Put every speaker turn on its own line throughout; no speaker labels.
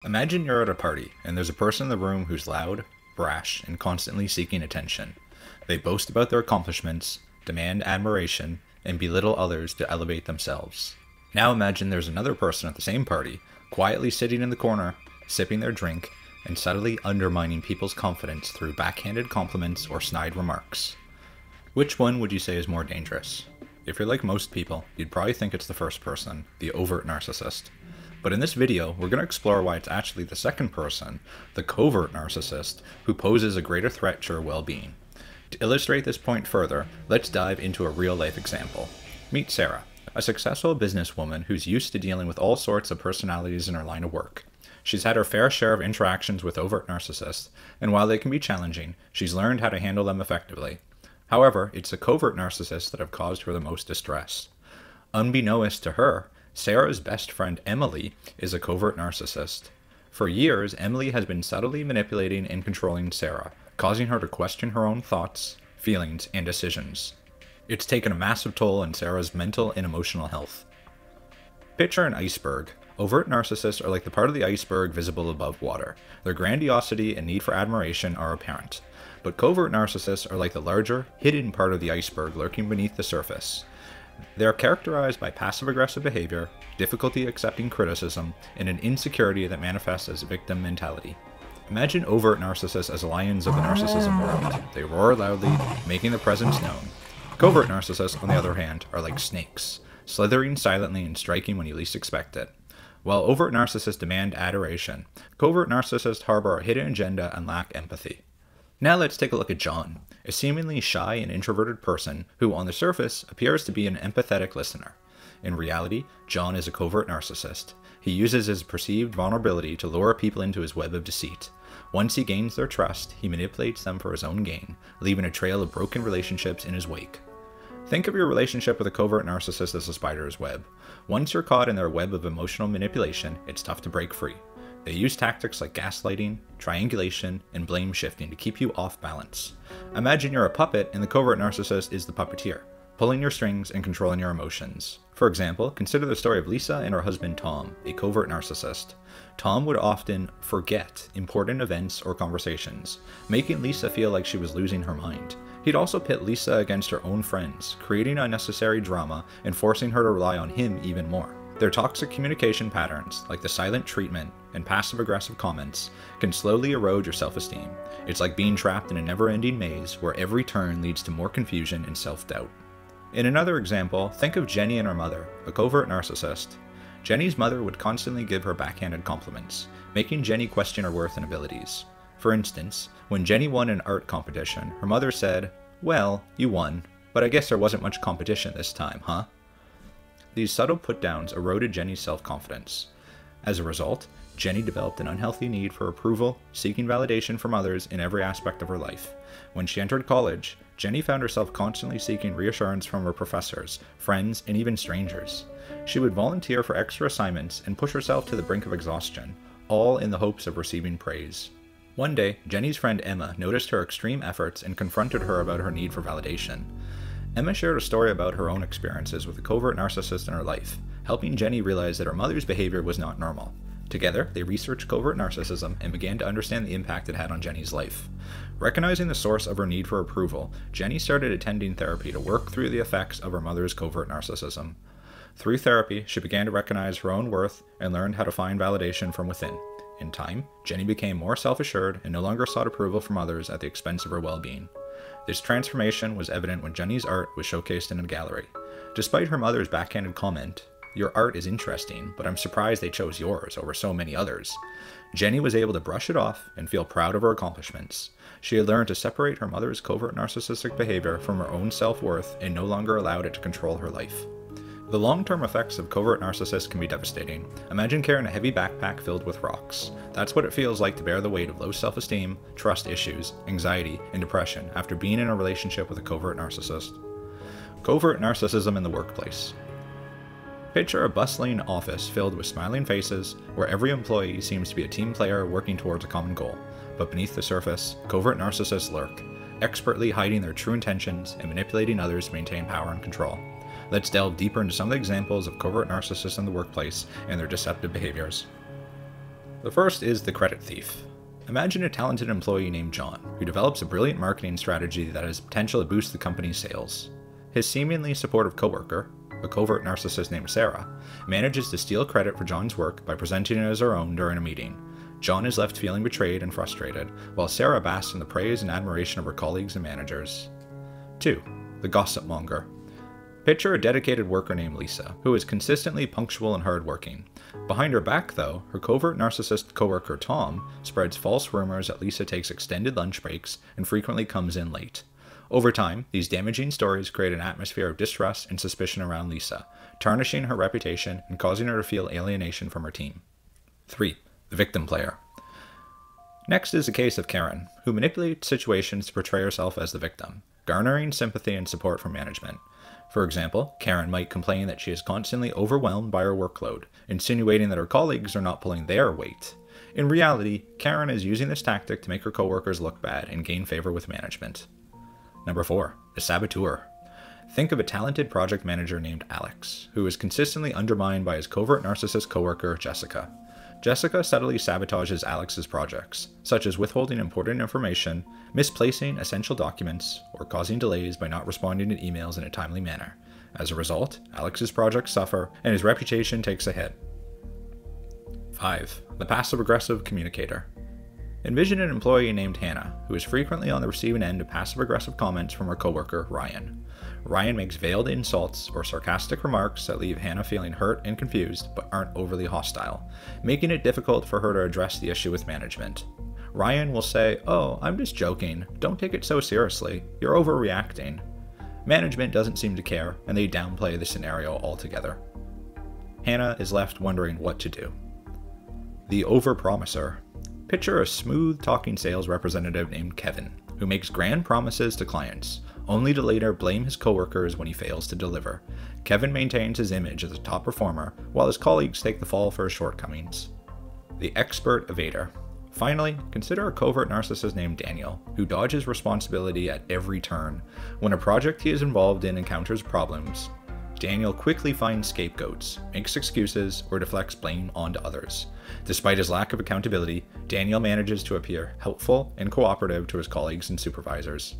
Imagine you're at a party, and there's a person in the room who's loud, brash, and constantly seeking attention. They boast about their accomplishments, demand admiration, and belittle others to elevate themselves. Now imagine there's another person at the same party, quietly sitting in the corner, sipping their drink, and subtly undermining people's confidence through backhanded compliments or snide remarks. Which one would you say is more dangerous? If you're like most people, you'd probably think it's the first person, the overt narcissist. But in this video, we're going to explore why it's actually the second person, the covert narcissist, who poses a greater threat to your well-being. To illustrate this point further, let's dive into a real-life example. Meet Sarah, a successful businesswoman who's used to dealing with all sorts of personalities in her line of work. She's had her fair share of interactions with overt narcissists, and while they can be challenging, she's learned how to handle them effectively. However, it's the covert narcissists that have caused her the most distress. Unbeknownst to her, Sarah's best friend Emily is a covert narcissist. For years, Emily has been subtly manipulating and controlling Sarah, causing her to question her own thoughts, feelings, and decisions. It's taken a massive toll on Sarah's mental and emotional health. Picture an iceberg. Overt narcissists are like the part of the iceberg visible above water. Their grandiosity and need for admiration are apparent. But covert narcissists are like the larger, hidden part of the iceberg lurking beneath the surface. They are characterized by passive-aggressive behavior, difficulty accepting criticism, and an insecurity that manifests as victim mentality. Imagine overt narcissists as lions of the narcissism world. They roar loudly, making their presence known. Covert narcissists, on the other hand, are like snakes, slithering silently and striking when you least expect it. While overt narcissists demand adoration, covert narcissists harbor a hidden agenda and lack empathy. Now let's take a look at John, a seemingly shy and introverted person who on the surface appears to be an empathetic listener. In reality, John is a covert narcissist. He uses his perceived vulnerability to lure people into his web of deceit. Once he gains their trust, he manipulates them for his own gain, leaving a trail of broken relationships in his wake. Think of your relationship with a covert narcissist as a spider's web. Once you're caught in their web of emotional manipulation, it's tough to break free. They use tactics like gaslighting, triangulation, and blame shifting to keep you off balance. Imagine you're a puppet and the covert narcissist is the puppeteer, pulling your strings and controlling your emotions. For example, consider the story of Lisa and her husband Tom, a covert narcissist. Tom would often forget important events or conversations, making Lisa feel like she was losing her mind. He'd also pit Lisa against her own friends, creating unnecessary drama and forcing her to rely on him even more. Their toxic communication patterns, like the silent treatment and passive-aggressive comments, can slowly erode your self-esteem. It's like being trapped in a never-ending maze where every turn leads to more confusion and self-doubt. In another example, think of Jenny and her mother, a covert narcissist. Jenny's mother would constantly give her backhanded compliments, making Jenny question her worth and abilities. For instance, when Jenny won an art competition, her mother said, "Well, you won, but I guess there wasn't much competition this time, huh?" These subtle put-downs eroded Jenny's self-confidence. As a result, Jenny developed an unhealthy need for approval, seeking validation from others in every aspect of her life. When she entered college, Jenny found herself constantly seeking reassurance from her professors, friends, and even strangers. She would volunteer for extra assignments and push herself to the brink of exhaustion, all in the hopes of receiving praise. One day, Jenny's friend Emma noticed her extreme efforts and confronted her about her need for validation. Emma shared a story about her own experiences with a covert narcissist in her life, helping Jenny realize that her mother's behavior was not normal. Together, they researched covert narcissism and began to understand the impact it had on Jenny's life. Recognizing the source of her need for approval, Jenny started attending therapy to work through the effects of her mother's covert narcissism. Through therapy, she began to recognize her own worth and learned how to find validation from within. In time, Jenny became more self-assured and no longer sought approval from others at the expense of her well-being. This transformation was evident when Jenny's art was showcased in a gallery. Despite her mother's backhanded comment, "Your art is interesting, but I'm surprised they chose yours over so many others," Jenny was able to brush it off and feel proud of her accomplishments. She had learned to separate her mother's covert narcissistic behavior from her own self-worth and no longer allowed it to control her life. The long-term effects of covert narcissists can be devastating. Imagine carrying a heavy backpack filled with rocks. That's what it feels like to bear the weight of low self-esteem, trust issues, anxiety, and depression after being in a relationship with a covert narcissist. Covert narcissism in the workplace. Picture a bustling office filled with smiling faces, where every employee seems to be a team player working towards a common goal. But beneath the surface, covert narcissists lurk, expertly hiding their true intentions and manipulating others to maintain power and control. Let's delve deeper into some of the examples of covert narcissists in the workplace and their deceptive behaviors. The first is the credit thief. Imagine a talented employee named John, who develops a brilliant marketing strategy that has potential to boost the company's sales. His seemingly supportive coworker, a covert narcissist named Sarah, manages to steal credit for John's work by presenting it as her own during a meeting. John is left feeling betrayed and frustrated, while Sarah basks in the praise and admiration of her colleagues and managers. 2. The gossip monger. Picture a dedicated worker named Lisa, who is consistently punctual and hardworking. Behind her back, though, her covert narcissist coworker Tom spreads false rumors that Lisa takes extended lunch breaks and frequently comes in late. Over time, these damaging stories create an atmosphere of distrust and suspicion around Lisa, tarnishing her reputation and causing her to feel alienation from her team. 3. The victim player. Next is the case of Karen, who manipulates situations to portray herself as the victim, garnering sympathy and support from management. For example, Karen might complain that she is constantly overwhelmed by her workload, insinuating that her colleagues are not pulling their weight. In reality, Karen is using this tactic to make her coworkers look bad and gain favor with management. Number 4. The saboteur. Think of a talented project manager named Alex, who is consistently undermined by his covert narcissist coworker Jessica. Jessica subtly sabotages Alex's projects, such as withholding important information, misplacing essential documents, or causing delays by not responding to emails in a timely manner. As a result, Alex's projects suffer and his reputation takes a hit. 5. The passive-aggressive communicator. Envision an employee named Hannah, who is frequently on the receiving end of passive-aggressive comments from her coworker, Ryan. Ryan makes veiled insults or sarcastic remarks that leave Hannah feeling hurt and confused, but aren't overly hostile, making it difficult for her to address the issue with management. Ryan will say, "Oh, I'm just joking. Don't take it so seriously. You're overreacting." Management doesn't seem to care, and they downplay the scenario altogether. Hannah is left wondering what to do. The overpromiser. Picture a smooth-talking sales representative named Kevin, who makes grand promises to clients, only to later blame his coworkers when he fails to deliver. Kevin maintains his image as a top performer, while his colleagues take the fall for his shortcomings. The expert evader. Finally, consider a covert narcissist named Daniel, who dodges responsibility at every turn. When a project he is involved in encounters problems, Daniel quickly finds scapegoats, makes excuses, or deflects blame onto others. Despite his lack of accountability, Daniel manages to appear helpful and cooperative to his colleagues and supervisors.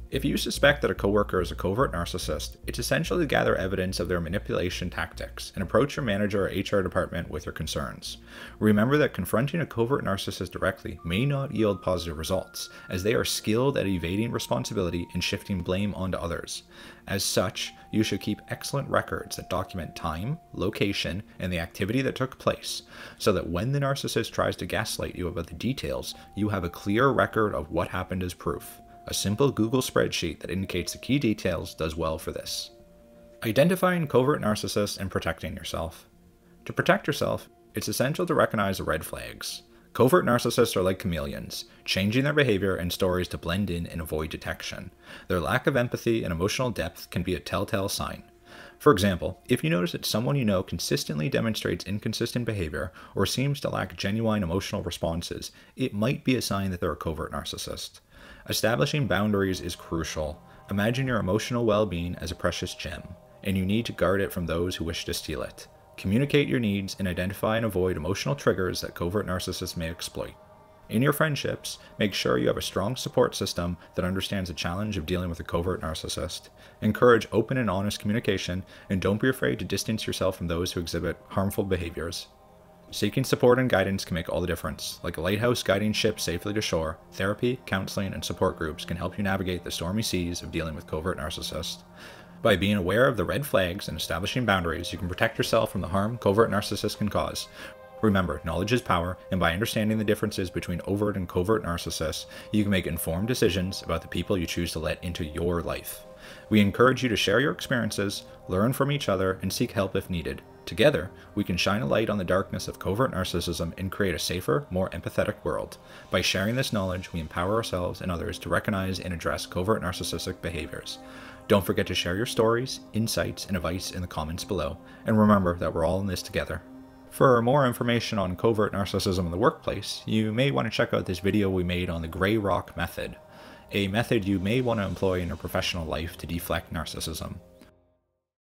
If you suspect that a coworker is a covert narcissist, it's essential to gather evidence of their manipulation tactics and approach your manager or HR department with your concerns. Remember that confronting a covert narcissist directly may not yield positive results, as they are skilled at evading responsibility and shifting blame onto others. As such, you should keep excellent records that document time, location, and the activity that took place, so that when the narcissist tries to gaslight you about the details, you have a clear record of what happened as proof. A simple Google spreadsheet that indicates the key details does well for this. Identifying covert narcissists and protecting yourself. To protect yourself, it's essential to recognize the red flags. Covert narcissists are like chameleons, changing their behavior and stories to blend in and avoid detection. Their lack of empathy and emotional depth can be a telltale sign. For example, if you notice that someone you know consistently demonstrates inconsistent behavior or seems to lack genuine emotional responses, it might be a sign that they're a covert narcissist. Establishing boundaries is crucial. Imagine your emotional well-being as a precious gem, and you need to guard it from those who wish to steal it. Communicate your needs and identify and avoid emotional triggers that covert narcissists may exploit. In your friendships, make sure you have a strong support system that understands the challenge of dealing with a covert narcissist. Encourage open and honest communication, and don't be afraid to distance yourself from those who exhibit harmful behaviors. Seeking support and guidance can make all the difference. Like a lighthouse guiding ships safely to shore, therapy, counseling, and support groups can help you navigate the stormy seas of dealing with covert narcissists. By being aware of the red flags and establishing boundaries, you can protect yourself from the harm covert narcissists can cause. Remember, knowledge is power, and by understanding the differences between overt and covert narcissists, you can make informed decisions about the people you choose to let into your life. We encourage you to share your experiences, learn from each other, and seek help if needed. Together, we can shine a light on the darkness of covert narcissism and create a safer, more empathetic world. By sharing this knowledge, we empower ourselves and others to recognize and address covert narcissistic behaviors. Don't forget to share your stories, insights, and advice in the comments below, and remember that we're all in this together. For more information on covert narcissism in the workplace, you may want to check out this video we made on the Gray Rock method, a method you may want to employ in your professional life to deflect narcissism.